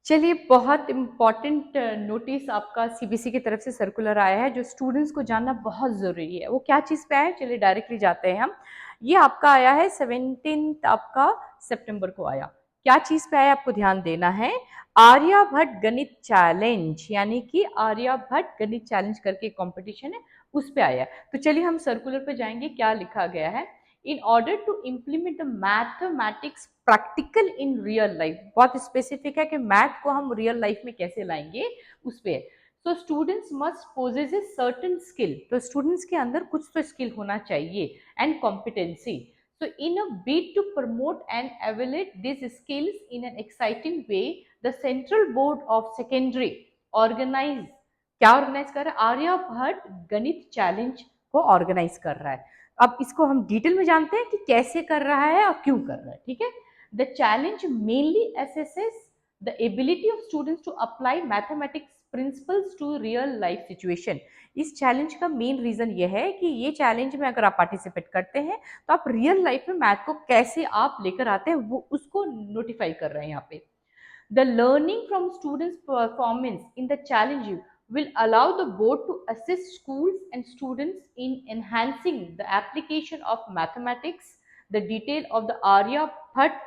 चलिए, बहुत important notice आपका सीबीएसई की तरफ से सर्कुलर आया है, जो स्टूडेंट्स को जानना बहुत ज़रूरी है। वो क्या चीज़ पे आया है? चलिए डायरेक्टली जाते हैं हम। ये आपका आया है 17 आपका सितंबर को आया। क्या चीज़ पे आया आपको ध्यान देना है। आर्यभट्ट गणित चैलेंज, यानी कि आर्यभट्ट गणित चैलेंज करके कॉम्पिटिशन है, उस पे आया। तो चलिए हम सर्कुलर पे जाएंगे, क्या लिखा गया है। In order to implement the mathematics practical in real life, बहुत स्पेसिफिक है कि मैथ को हम रियल लाइफ में कैसे लाएंगे उस पे। So students must poses a certain skill, तो स्टूडेंट्स के अंदर कुछ तो स्किल होना चाहिए and competency. So in a bid to promote and evaluate these skills in an exciting way, the Central Board of Secondary organize, क्या organise कर रहा है? आर्यभट्ट गणित चैलेंज को ऑर्गेनाइज कर रहा है। अब इसको हम डिटेल में जानते हैं कि कैसे कर रहा है और क्यों कर रहा है। ठीक है, the challenge mainly assesses the ability of students to apply mathematics principles to real life situation. इस चैलेंज का मेन रीजन ये है कि ये चैलेंज में अगर आप पार्टिसिपेट करते हैं तो आप रियल लाइफ में मैथ को कैसे आप लेकर आते हैं वो उसको नोटिफाई कर रहे हैं यहाँ पे। The learning from students' performance in the challenge will allow the board to assist schools and students in enhancing the application of mathematics. The detail of the Aryabhat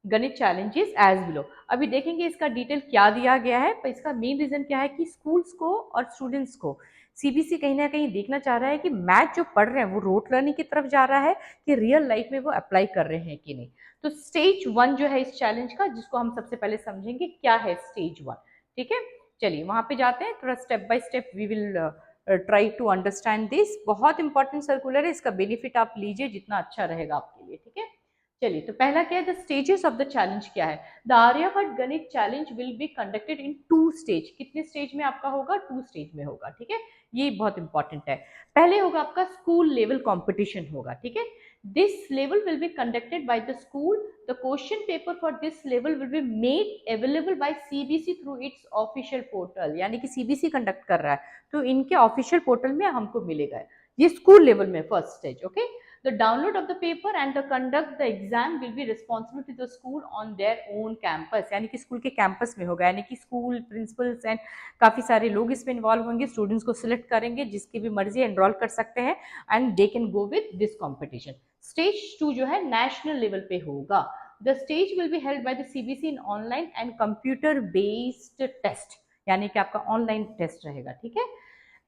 गणित challenges as below. अभी देखेंगे इसका detail क्या दिया गया है, पर इसका मेन रीजन क्या है कि स्कूल्स को और स्टूडेंट्स को सीबीएसई कहीं ना कहीं देखना चाह रहा है कि मैथ जो पढ़ रहे हैं वो रोट लर्निंग की तरफ जा रहा है कि रियल लाइफ में वो अप्लाई कर रहे हैं कि नहीं। तो स्टेज 1 जो है इस चैलेंज का, जिसको हम सबसे पहले समझेंगे क्या है स्टेज 1। ठीक है, चलिए वहां पे जाते हैं, थोड़ा step by step we will try to understand this. बहुत इंपॉर्टेंट सर्कुलर है, इसका बेनिफिट आप लीजिए जितना अच्छा रहेगा आपके लिए। ठीक है, चलिए तो पहला क्या है, the stages of the challenge क्या है। द आर्यभट्ट गणित challenge will be conducted in 2 stage. कितने स्टेज में आपका होगा? 2 स्टेज में होगा। ठीक है, ये बहुत इंपॉर्टेंट है। पहले होगा आपका स्कूल लेवल कंपटीशन होगा। ठीक है, this level will be conducted by the school. The question paper for this level will be made available by CBC through its official portal, यानी कि CBC कंडक्ट कर रहा है तो इनके ऑफिशियल पोर्टल में हमको मिलेगा। ये स्कूल लेवल में first stage. Okay, the download of the paper and the conduct the exam will be responsible to the school on their own campus, यानी कि स्कूल के कैंपस में होगा, यानी कि स्कूल प्रिंसिपल्स एंड काफ़ी सारे लोग इसमें इन्वॉल्व होंगे। स्टूडेंट्स को सिलेक्ट करेंगे, जिसकी भी मर्जी एनरोल कर सकते हैं and they can go with this competition. Stage 2 जो है नेशनल लेवल पे होगा। The stage will be held by the CBSE in online and computer based test, यानी कि आपका ऑनलाइन टेस्ट रहेगा। ठीक है,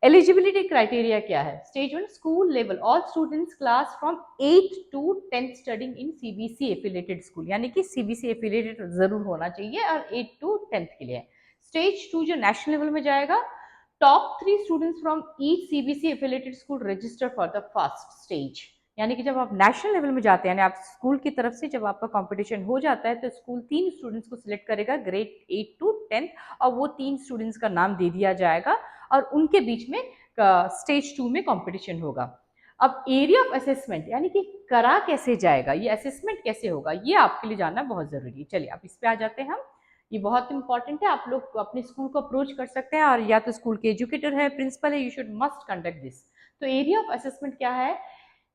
एलिजिबिलिटी क्राइटेरिया क्या है? Stage 1 school level, all students class from 8 to 10 studying in CBSE affiliated school, यानी कि सीबीएसई एफिलिएटेड जरूर होना चाहिए और 8 टू 10 के लिए। स्टेज 2 जो नेशनल लेवल में जाएगा, top 3 students from each CBSE affiliated school register for the first stage, यानी कि जब आप नेशनल लेवल में जाते हैं, यानी आप स्कूल की तरफ से जब आपका कंपटीशन हो जाता है तो स्कूल 3 स्टूडेंट्स को सिलेक्ट करेगा ग्रेड 8 टू 10, और वो 3 स्टूडेंट्स का नाम दे दिया जाएगा और उनके बीच में स्टेज 2 में कंपटीशन होगा। अब एरिया ऑफ असेसमेंट, यानी कि करा कैसे जाएगा, ये असेसमेंट कैसे होगा, ये आपके लिए जानना बहुत जरूरी है। चलिए अब इस पे आ जाते हैं हम। ये बहुत इंपॉर्टेंट है, आप लोग अपने स्कूल को अप्रोच कर सकते हैं, और या तो स्कूल के एजुकेटर है, प्रिंसिपल है, you should must conduct this. तो एरिया ऑफ असेसमेंट क्या है?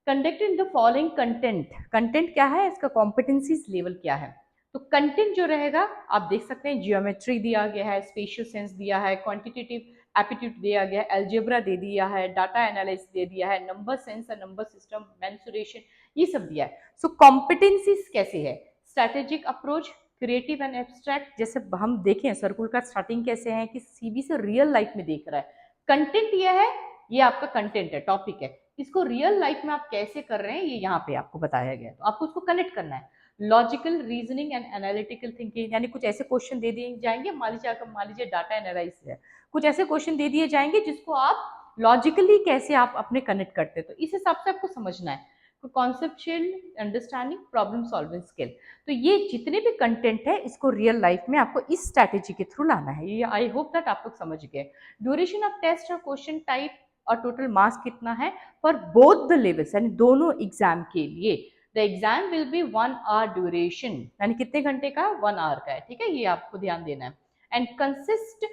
Conducted the following content. Content क्या है? इसका कॉम्पिटेंसीज लेवल क्या है? तो कंटेंट जो रहेगा आप देख सकते हैं, जियोमेट्री दिया गया है, स्पेशियल सेंस दिया है, क्वांटिटेटिव एप्टीट्यूड दिया गया है, अलजेब्रा दे दिया है, डाटा एनालिसिस दे दिया है, नंबर सेंस और नंबर सिस्टम, मेंसुरेशन, ये सब दिया है। सो कॉम्पिटेंसीज कैसे है? Strategic approach, creative and abstract, जैसे हम देखें सर्कुल का स्टार्टिंग कैसे है कि सीबी से रियल लाइफ में देख रहा है। कंटेंट ये है, ये आपका कंटेंट है, टॉपिक है, इसको रियल लाइफ में आप कैसे कर रहे हैं ये यहाँ पे आपको बताया गया है, तो आपको उसको कनेक्ट करना है। Logical reasoning and analytical thinking, यानी कुछ ऐसे क्वेश्चन दे दिए जाएंगे, मान लीजिए डाटा एनालिसिस है, कुछ ऐसे क्वेश्चन दे दिए जाएंगे जिसको आप लॉजिकली कैसे आप अपने कनेक्ट करते हैं, तो इस हिसाब से आपको समझना है। Conceptual understanding, problem solving skill, तो ये जितने भी कंटेंट है इसको रियल लाइफ में आपको इस स्ट्रैटेजी के थ्रू लाना है। ये आई होप दैट आप लोग समझ गए। ड्यूरेशन ऑफ टेस्ट और क्वेश्चन टाइप और टोटल मार्क्स कितना है फॉर बोथ द लेवल्स, यानी दोनों एग्जाम के लिए। The exam will be 1 hour duration, यानी कितने घंटे का? 1 आवर का है। ठीक है, ये आपको ध्यान देना है। And consist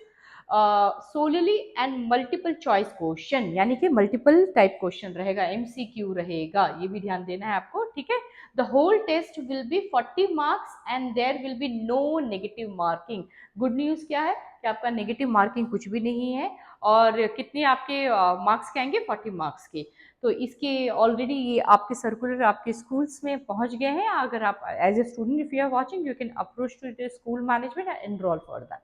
solely and multiple choice question, यानी कि मल्टीपल टाइप क्वेश्चन रहेगा, एमसीक्यू रहेगा, ये भी ध्यान देना है आपको, ठीक है। The whole test will be 40 marks and there will be no negative marking. Good news क्या है कि आपका नेगेटिव मार्किंग कुछ भी नहीं है। और कितने आपके मार्क्स के आएंगे? 40 मार्क्स के। तो इसके ऑलरेडी ये आपके सर्कुलर आपके स्कूल्स में पहुंच गए हैं। अगर आप as a student if you are watching, you can approach to the school management and enrol for that.